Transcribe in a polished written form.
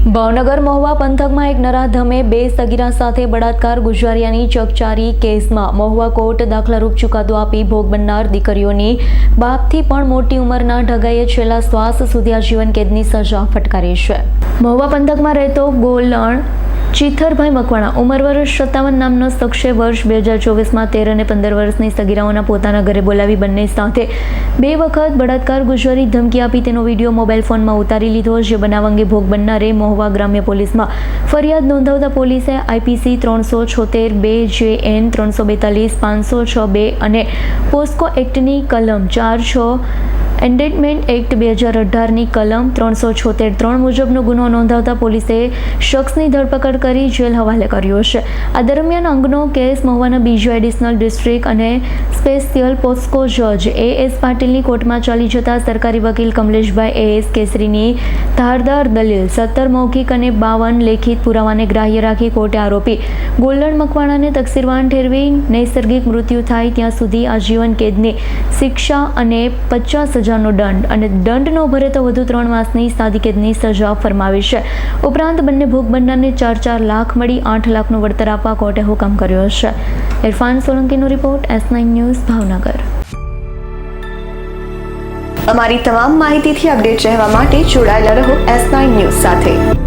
ભાવનગર મહુવા પંથકમાં એક નરાધમે બે સગીરા સાથે બળાત્કાર ગુજાર્યાની ચકચારી કેસમાં મહુવા કોર્ટ દાખલારૂપ ચુકાદો આપી ભોગ બનનાર દીકરીઓની બાપથી પણ મોટી ઉંમરના ઢગાઈએ છેલ્લા શ્વાસ સુધી આજીવન કેદની સજા ફટકારી છે। મહુવા પંથકમાં રહેતો ગોલણ ચિથરભાઈ મકવાણા ઉંમર વર્ષ 57 નામનો શખ્સે વર્ષ 2024માં 13 અને 15 વર્ષની સગીરાઓના પોતાના ઘરે બોલાવી બંને સાથે બે વખત બળાત્કાર ગુજારી ધમકી આપી તેનો વિડીયો મોબાઈલ ફોનમાં ઉતારી લીધો। જે બનાવ અંગે ભોગ બનનારે મહુવા ગ્રામ્ય પોલીસમાં ફરિયાદ નોંધાવતા પોલીસે આઈપીસી 376 2 JN 342 506 2 અને પોસ્કો એક્ટની કલમ 46 એન્ડેટમેન્ટ એક્ટ 2018ની કલમ 376 3 મુજબનો ગુનો નોંધાવતા પોલીસે શખ્સની ધરપકડ કરી જેલ હવાલે કર્યો છે। આ દરમિયાન અંગનો કેસ મહુવાના બીજો એડિશનલ ડિસ્ટ્રિક્ટ અને સ્પેશિયલ પોસ્કો જજ AS પાટીલની કોર્ટમાં ચાલી જતા સરકારી વકીલ કમલેશભાઈ AS કેસરીની ધારદાર દલીલ 17 મૌખિક અને 52 લેખિત પુરાવાને ગ્રાહ્ય રાખી કોર્ટે આરોપી ગોલ્ડન મકવાણાને તકસીરવાન ઠેરવી નૈસર્ગિક મૃત્યુ થાય ત્યાં સુધી આજીવન કેદની શિક્ષા અને 50,000 દંડ અને દંડ ન ભરે તો વધુ 3 માસની સાદી કેદની સજા ફરમાવી છે। ઉપરાંત બંને ભોગ બનનારને 4 લાખ મળી 8 લાખનું વળતર આપવા કોર્ટે હુકમ કર્યો છે। ઇરફાન સોલંકીનો રિપોર્ટ S9 ન્યૂઝ ભાવનગર। અમારી તમામ માહિતીથી અપડેટ રહેવા માટે જોડાયેલા રહો S9 ન્યૂઝ સાથે।